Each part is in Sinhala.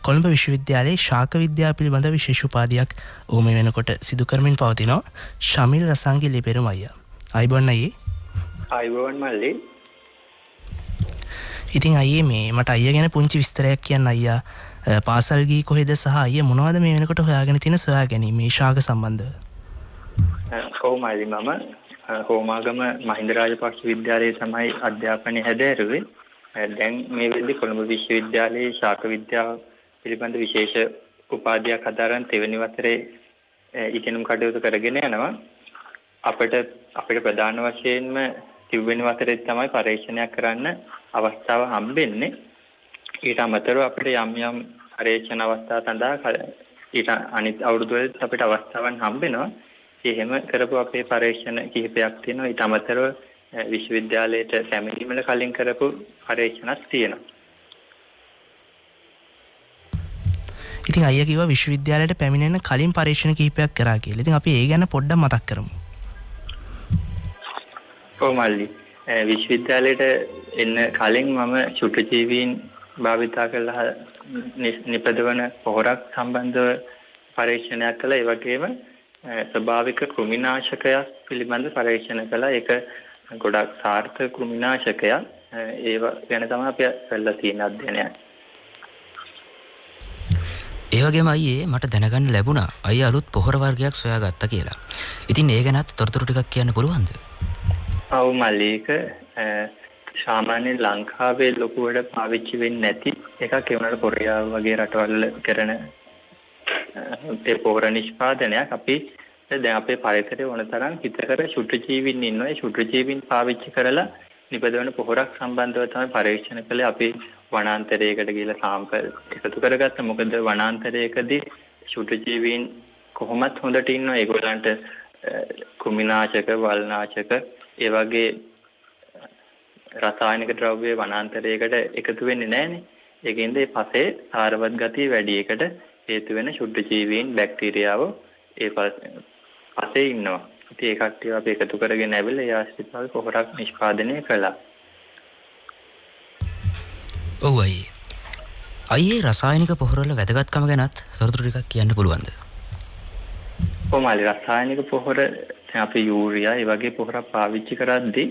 කොළඹ විශ්වවිද්‍යාලයේ ශාක විද්‍යාව පිළිබඳ විශේෂ උපාධියක් ඔහු මේ වෙනකොට සිදු කරමින් පවතිනවා. ශමිල් රසංගි ලිපෙරුම අයියා. අයිබෝන් අයියේ. අයිබෝන් මල්ලි. ඉතින් අයියේ මේ මට අයියා ගැන පුංචි විස්තරයක් කියන්න අයියා. පාසල් ගිහි කොහෙද සහ අයියා මොනවද මේ වෙනකොට හොයාගෙන තියෙන සොයා ගැනීම මේ ශාක සම්බන්ධව? කොහොමයි මම හෝමාගම මහින්ද රාජපක්ෂ විද්‍යාලයේ තමයි අධ්‍යාපනය හැදෑරුවේ. දැන් මේ වෙද්දී කොළඹ විශ්වවිද්‍යාලයේ ශාක විද්‍යාව පිළිබඳ විශේෂ උපාධියක් හදාරන තෙවැනි වසරේ ඉගෙනුම් කටයුතු කරගෙන යනවා. අපිට ප්‍රධාන වශයෙන්ම තිබෙන වසරේ තමයි පරීක්ෂණයක් කරන්න අවස්ථාව හම්බෙන්නේ. ඊට අමතරව අපිට යම් යම් පරීක්ෂණ අවස්ථා සඳහා ඊට අනිත් අවුරුදු වලත් අපිට අවස්ථාවන් හම්බෙනවා. එහෙම කරපු අපේ පරීක්ෂණ කිහිපයක් තියෙනවා. ඊට අමතරව විශ්වවිද්‍යාලයට පැමිණීමට කලින් කරපු පරීක්ෂණක් තියෙනවා. ඉතින් අයියා කිව්වා විශ්වවිද්‍යාලයට පැමිණෙන්න කලින් පරීක්ෂණ කිහිපයක් කරා කියලා. ඉතින් අපි ඒ ගැන පොඩ්ඩක් මතක් කරමු. කොහොමල්ලි විශ්වවිද්‍යාලයට එන්න කලින් මම ශුද්ධජීවීන් භාවිතා කළා නිපදවන පොහොරක් සම්බන්ධව පරීක්ෂණයක් කළා. ඒ වගේම ස්වභාවික කෘමිනාශකයක් පිළිබඳ පරීක්ෂණ කළා. ඒක ගොඩක් සාර්ථක කෘමිනාශකයක්. ඒව ගැන තමයි අපි කළා තියෙන අධ්‍යයනය. ඒ වගේම අයියේ මට දැනගන්න ලැබුණා අයියා අලුත් පොහොර වර්ගයක් සොයාගත්තා කියලා. ඉතින් ඒ ගැනත් තොරතුරු ටිකක් කියන්න පුළුවන්ද? ඔව් මල්ලික සාමාන්‍යයෙන් ලංකාවේ ලොකුවට පාවිච්චි වෙන්නේ නැති එකක් ඒ වුණාට කොරියාව වගේ රටවල් කරන ඒ පොහොර නිෂ්පාදනයක් අපි දැන් අපේ පරිසරයේ ඕනතරම් හිතකර ශුද්ධජීවීන් ඉන්නවා. ඒ ශුද්ධජීවීන් පාවිච්චි කරලා නිපදවන පොහොරක් සම්බන්ධව තමයි පරීක්ෂණ කළේ. අපි වනාන්තරයකට ගිහලා සාම්පල් එකතු කරගත්තා. මොකද වනාන්තරයකදී ශුද්ධජීවීන් කොහොමත් හොඳට ඉන්නවා. ඒගොල්ලන්ට කෘමිනාශක, වල්නාශක ඒ වගේ රසායනික ද්‍රව්‍ය වනාන්තරයකට එකතු වෙන්නේ නැහනේ. ඒකෙන්ද මේ පසේ සාරවත් ගතිය වැඩි එකට හේතු වෙන ශුද්ධජීවීන් බැක්ටීරියාව ඒ පසේ ඉන්නවා. ඉතින් ඒ කට්ටිය අපි එකතු කරගෙන ඇවිල්ලා ඒ ආශ්‍රිතව පොහොරක් නිෂ්පාදනය කළා. ඔව් අයියේ රසායනික පොහොර වල වැදගත්කම ගැනත් තොරතුරු ටිකක් කියන්න පුළුවන්ද? කොහොමද රසායනික පොහොර අපි යූරියා ඒ වගේ පොහොරක් පාවිච්චි කරද්දී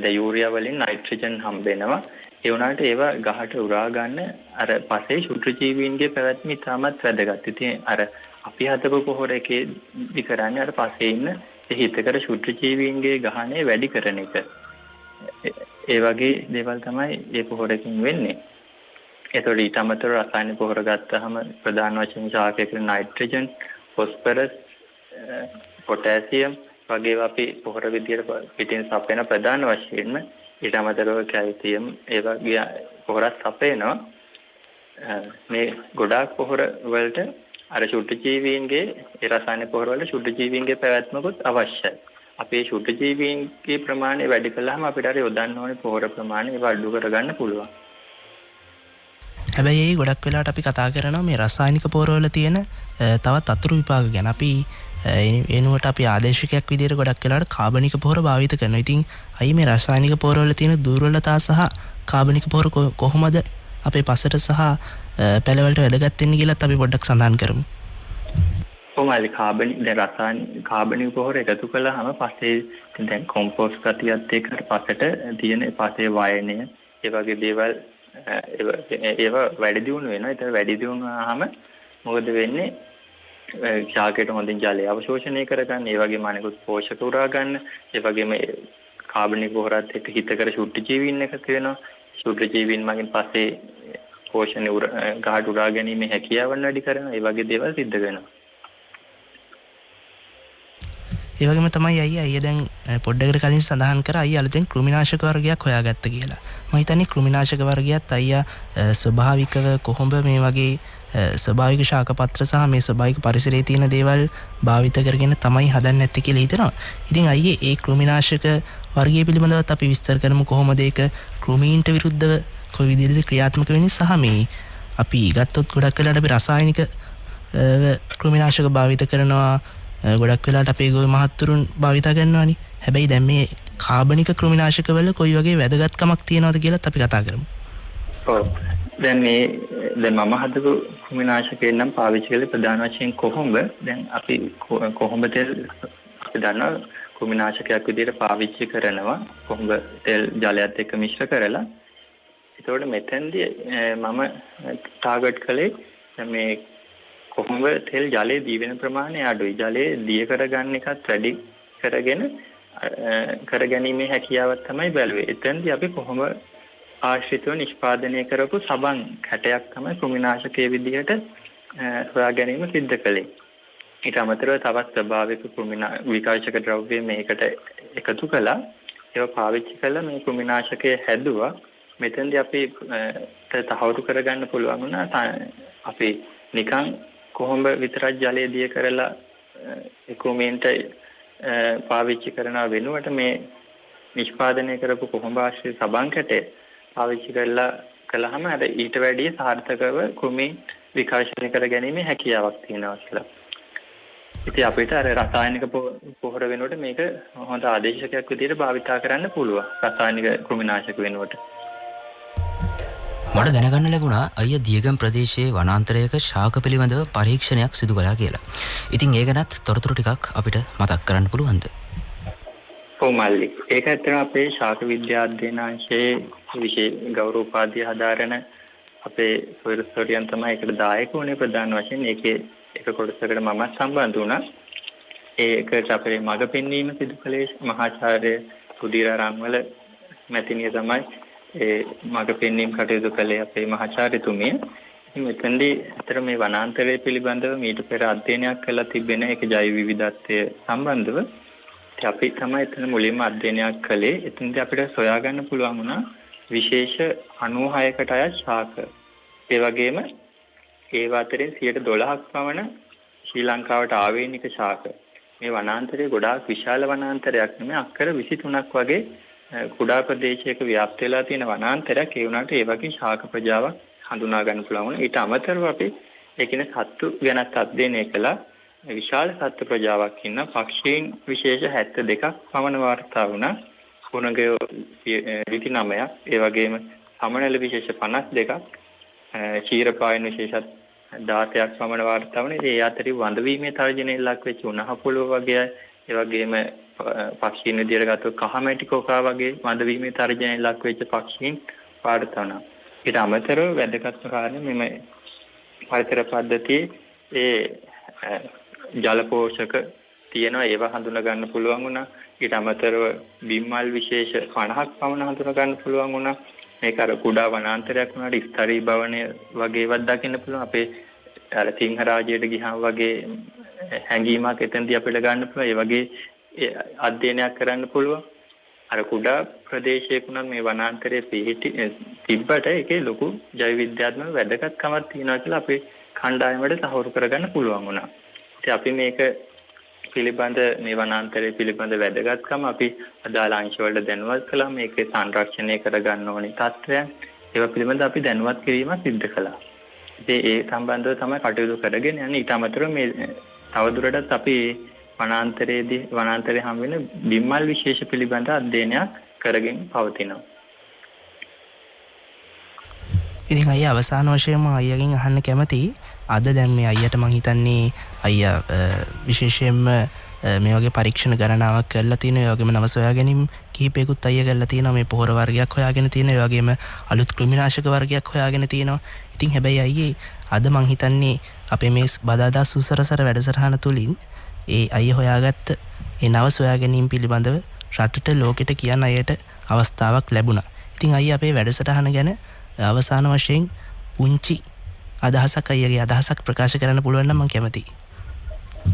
ද යූරියා වලින් නයිට්‍රජන් හම්බ වෙනවා. ඒ වුණාට ඒවා ගහට උරා ගන්න අර පසේ ශුද්ධජීවීන්ගේ පැවැත්ම ඉතාමත් වැදගත්. ඉතින් අර අපි හදපු පොහොර එකේදී කරන්නේ අර පසේ ඉන්න හිතකර ශුද්ධජීවීන්ගේ ගහණය වැඩි කරන එක. ඒ වගේ දේවල් තමයි මේ පොහොරකින් වෙන්නේ. ඒතකොට ඊට අමතරව රසායනික පොහොර ගත්තාම ප්‍රධාන වශයෙන් ශාකයක නයිට්‍රජන්, ෆොස්ෆරස්, පොටෑසියම් වගේ අපි පොහොර විදියට පිටින් සපයන ප්‍රධාන වශයෙන්ම ඊට අමතරව කැල්සියම් ඒ වගේ පොහොරක් සපයනවා. මේ ගොඩාක් පොහොර වලට අර ශුද්ධජීවීන්ගේ ඒ රසායනික පොහොර වල ශුද්ධජීවීන්ගේ පැවැත්මකුත් අවශ්‍යයි. අපේ ශුද්ධජීවීන්ගේ ප්‍රමාණය වැඩි කළාම අපිට අර යොදන්න ඕනේ පොහොර ප්‍රමාණය ඒව අඩු කරගන්න පුළුවන්. හැබැයි ඒ ගොඩක් වෙලාවට අපි කතා කරනවා මේ රසායනික පොහොර වල තියෙන තවත් අතුරු විපාක ගැන. අපි එනුවට අපි ආදේශකයක් විදිහට ගොඩක් වෙලාවට කාබනික පොහොර භාවිත කරනවා. ඉතින් අයි මේ රසායනික පොහොර වල තියෙන දුර්වලතා සහ කාබනික පොහොර කොහොමද අපේ පසට සහ පැලවලට වැදගත් වෙන්නේ කියලාත් අපි පොඩ්ඩක් සඳහන් කරමු. කොහොමද කාබනික පොහොර එකතු කළාම පස්සේ දැන් කොම්පෝස්ට් ගතියත් එක්ක පසට තියෙන පසේ වයනය ඒ වගේ දේවල් ඒව වැඩි දියුණු වෙනවා. ඒක වැඩි දියුණු වුණාම මොකද වෙන්නේ? ශාකයට හොඳින් ජලය අවශෝෂණය කරගන්න, ඒ වගේම අනිකුත් පෝෂක උරා ගන්න, ඒ වගේම කාබනික පොහොරත් එක්ක හිතකර ශුද්ධජීවීන් එකතු වෙනවා. ශුද්ධජීවීන් මගින් පස්සේ පෝෂණය ගහට උරා ගැනීමේ හැකියාවන් වැඩි කරනවා. ඒ වගේ දේවල් සිද්ධ වෙනවා. ඒ වගේම තමයි අයියා දැන් පොඩ්ඩකට කලින් සඳහන් කරා අයියා අලුතෙන් කෘමිනාශක වර්ගයක් හොයාගත්ත කියලා. මම හිතන්නේ කෘමිනාශක වර්ගයත් අයියා ස්වභාවිකව කොහොඹ මේ වගේ ස්වභාවික ශාකපත්‍ර සහ මේ ස්වභාවික පරිසරයේ තියෙන දේවල් භාවිත කරගෙන තමයි හදන්නේ නැත්තේ කියලා හිතනවා. ඉතින් අයියේ ඒ කෘමිනාශක වර්ගය පිළිබඳවත් අපි විස්තර කරමු. කොහොමද ඒක කෘමීන්ට විරුද්ධව කොයි විදිහටද ක්‍රියාත්මක වෙන්නේ සහ මේ අපි ගත්තොත් ගොඩක් වෙලාවට අපි රසායනික කෘමිනාශක භාවිත කරනවා. ගොඩක් වෙලාවට අපේ ගොවි මහත්තුරුන් භාවිත කරනවානේ. හැබැයි දැන් මේ කාබනික කෘමිනාශක වල කොයි වගේ වැදගත්කමක් තියෙනවද කියලාත් අපි කතා කරමු. ඔව්. දැන් මේ දැන් මම හදපු කෘමිනාශකයෙන් නම් පාවිච්චි කළේ ප්‍රධාන වශයෙන් කොහොඹ. දැන් අපි කොහොඹ තෙල් අපි දන්නවා කෘමිනාශකයක් විදිහට පාවිච්චි කරනවා කොහොඹ තෙල් ජලයත් එක්ක මිශ්‍ර කරලා. ඒතකොට මෙතෙන්දී මම ටාගට් කළේ මේ කොහොඹ තෙල් ජලයේ දී වෙන ප්‍රමාණය අඩුයි. ජලයේ දිය කරගන්න එකත් වැඩි කරගෙන කරගැනීමේ හැකියාවක් තමයි බැලුවේ. එතෙන්දී අපි කොහොඹ ආශ්‍රිතව නිෂ්පාදනය කරපු සබන් කැටයක් තමයි කෘමිනාශකයේ විදිහට හොයා ගැනීම සිද්ධ කළේ. ඊට අමතරව තවත් ස්වභාවික විකාශක ද්‍රව්‍ය මේකට එකතු කළා. ඒවා පාවිච්චි කළා මේ කෘමිනාශකය හැදුවා. මෙතෙන්දී අපි තහවුරු කරගන්න පුළුවන් වුණා අපි නිකන් කොහොඹ විතරක් ජලයේ දිය කරලා කෘමීන්ට පාවිච්චි කරන වෙනුවට මේ නිෂ්පාදනය කරපු කොහොඹ ආශ්‍රිත සබන් කැටය පාවිච්චි කළාම අර ඊට වැඩිය සාර්ථකව කෘමි විකාශනය කර ගැනීමේ හැකියාවක් තියෙනවා කියලා. ඉතින් අපිට අර රසායනික පොහොර වෙනුවට මේක හොඳ ආදේශකයක් විදිහට භාවිතා කරන්න පුළුවන්. රසායනික කෘමිනාශක වෙනුවට. මට දැනගන්න ලැබුණා අයියා දියගම් ප්‍රදේශයේ වනාන්තරයක ශාක පිළිබඳව පරීක්ෂණයක් සිදු කළා කියලා. ඉතින් ඒ ගැනත් තොරතුරු ටිකක් අපිට මතක් කරන්න පුළුවන්ද? ඔව් මල්ලි. ඒක ඇත්තටම අපේ ශාක විද්‍යා අධ්‍යයනාංශයේ විශේෂ ගෞරව උපාධිය හදාරන අපේ සොයුරියන් තමයි ඒකට දායක වුණේ ප්‍රධාන වශයෙන්. ඒකේ එක කොටසකට මම සම්බන්ධ වුණා. ඒකට අපේ මඟ පෙන්වීම සිදු කළේ මහාචාර්ය සුධීර රංවල මැතිණිය තමයි. ඒ මඟ පෙන්වීම කටයුතු කළේ අපේ මහාචාර්යතුමිය. ඉතින් මෙතනදී අතර මේ වනාන්තරය පිළිබඳව මීට පෙර අධ්‍යයනයක් කළා තිබෙන ඒක ජෛව විවිධත්වය සම්බන්ධව. ඉතින් අපි තමයි එතන මුලින්ම අධ්‍යයනයක් කළේ. එතනදී අපිට සොයා ගන්න පුළුවන් වුණා විශේෂ 96කට අයත් ශාක. ඒ වගේම ඒව අතරින් 12%ක් පමණ ශ්‍රී ලංකාවට ආවේනික ශාක. මේ වනාන්තරය ගොඩාක් විශාල වනාන්තරයක් නෙමෙයි අක්කර 23ක් වගේ කුඩා ප්‍රදේශයක ව්‍යාප්ත වෙලා තියෙන වනාන්තරයක්. ඒ වුණාට ඒ වගේ ශාක ප්‍රජාවක් හඳුනා ගන්න පුළුවන්. ඊට අමතරව අපි ඒකින සත්තු ගැනත් අධ්‍යයනය කළා. විශාල සත්තු ප්‍රජාවක් ඉන්න පක්ෂීන් විශේෂ 72ක් පමණ වාර්තා වුණා. කුණගයෝ 29ක්, ඒ වගේම සමනල විශේෂ 52ක්, ක්ෂීරපායන විශේෂ 16ක් පමණ වාර්තා වුණේ. ඒ අතරින් වඳවීමේ තර්ජනයේ ලක් වෙච්ච උණහපොළොව වගේ, ඒ වගේම පක්ෂීන් විදියට ගත්තොත් කහමැටි කොකා වගේ වඳවීමේ තර්ජනයේ ලක් වෙච්ච පක්ෂීන් වාර්තා වුණා. ඊට අමතරව වැදගත්ම කාරණේ මෙම පරිසර පද්ධතියේ ඒ ජල පෝෂක තියෙනවා, ඒවා හඳුනා ගන්න පුළුවන් වුණා. ඊට අමතරව බිම්මල් විශේෂ 50ක් පමණ හඳුනා ගන්න පුළුවන් වුණා. මේක අර කුඩා වනාන්තරයක් වුණාට ස්තරී භවනය වගේ ඒවත් දකින්න පුළුවන්. අපේ අර සිංහරාජයට ගියාම වගේ හැඟීමක් එතනදී අපිට ගන්න පුළුවන්. ඒ වගේ අධ්‍යයනයක් කරන්න පුළුවන්. අර කුඩා ප්‍රදේශයක මේ වනාන්තරයේ තිබ්බට ඒකේ ලොකු ජෛව විද්‍යාත්මක වැදගත්කමක් තියෙනවා කියලා අපේ කණ්ඩායමට තහවුරු කරගන්න පුළුවන් වුණා. ඉතින් අපි මේක පිළිබඳ මේ වනාන්තරය පිළිබඳ වැදගත්කම අපි අදාළ අංශවලට දැනුවත් කළා. මේකේ සංරක්ෂණය කරගන්න ඕනේ තත්ත්වයන් ඒවා පිළිබඳ අපි දැනුවත් කිරීම සිදු කළා. ඉතින් ඒ සම්බන්ධව තමයි කටයුතු කරගෙන යන්නේ. ඊට අමතරව මේ තවදුරටත් අපි වනාන්තරයේ හම් වෙන බිම්මල් විශේෂ පිළිබඳ අධ්‍යයනයක් කරගෙන පවතිනවා. ඉතින් අයියා අවසාන වශයෙන්ම අයියාගෙන් අහන්න කැමතියි. අද දැන් මේ අයියට මං හිතන්නේ අයියා විශේෂයෙන්ම මේ වගේ පරීක්ෂණ ගණනාවක් කරලා තියෙනවා. ඒ වගේම නව සොයා ගැනීම කිහිපයකුත් අයියා කරලා තියෙනවා. මේ පොහොර වර්ගයක් හොයාගෙන තියෙනවා. ඒ වගේම අලුත් කෘමිනාශක වර්ගයක් හොයාගෙන තියෙනවා. ඉතින් හැබැයි අයියේ අද මං හිතන්නේ අපේ මේ බදාදා සුසරසර වැඩසටහන තුලින් ඒ අයියා හොයාගත්ත ඒ නව සොයා ගැනීම පිළිබඳව රටට ලෝකෙට කියන්න අයට අවස්ථාවක් ලැබුණා. ඉතින් අයියා අපේ වැඩසටහන ගැන අවසාන වශයෙන් පුංචි අදහසක් අයියගේ අදහසක් ප්‍රකාශ කරන්න පුළුවන් නම් මම කැමතියි.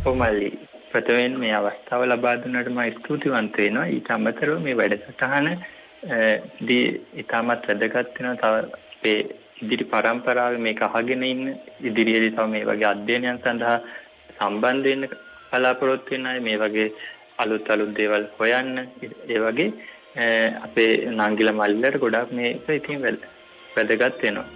ඔව් මල්ලි, ප්‍රථමයෙන් මේ අවස්ථාව ලබා දුන්නට මම ස්තුතිවන්ත වෙනවා. ඊට අමතරව මේ වැඩසටහන දී ඉතාමත් වැදගත් වෙනවා. තව අපේ ඉදිරි පරම්පරාවේ මේක අහගෙන ඉන්න ඉදිරියේදී තව මේ වගේ අධ්‍යයනයන් සඳහා සම්බන්ධ වෙන්න බලාපොරොත්තු වෙන අය මේ වගේ අලුත් දේවල් හොයන්න, ඒ වගේ අපේ නංගිලා මල්ලිලට ගොඩාක් මේක ඉතින් වැදගත් වෙනවා.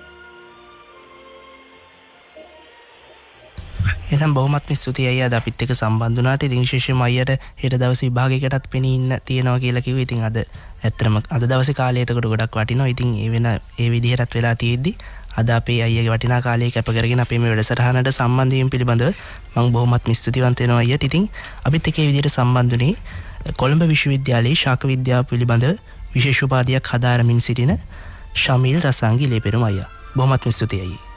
එහෙනම් බොහොමත්ම ස්තුතියි අයියා අද අපිත් එක්ක සම්බන්ධ වුණාට. ඉතින් විශේෂයෙන්ම අයියට හෙට දවසේ විභාගයකටත් පෙනී ඉන්න තියෙනවා කියලා කිව්වේ. ඉතින් අද ඇත්තටම අද දවසේ කාලය එතකොට ගොඩක් වටිනවා. ඉතින් ඒ විදිහටත් වෙලා තියෙද්දි අද අපේ අයියගේ වටිනා කාලය කැප කරගෙන අපේ මේ වැඩසටහනට සම්බන්ධ වීම පිළිබඳව මම බොහොමත් ස්තුතිවන්ත වෙනවා අයියට. ඉතින් අපිත් එක්ක මේ විදිහට සම්බන්ධ වුණේ කොළඹ විශ්වවිද්‍යාලයේ ශාක විද්‍යාව පිළිබඳ විශේෂ උපාධියක් හදාරමින් සිටින ශමීල් රසාංගි ලේපෙරුම අයියා. බොහොමත් ස්තුතියි අයියේ.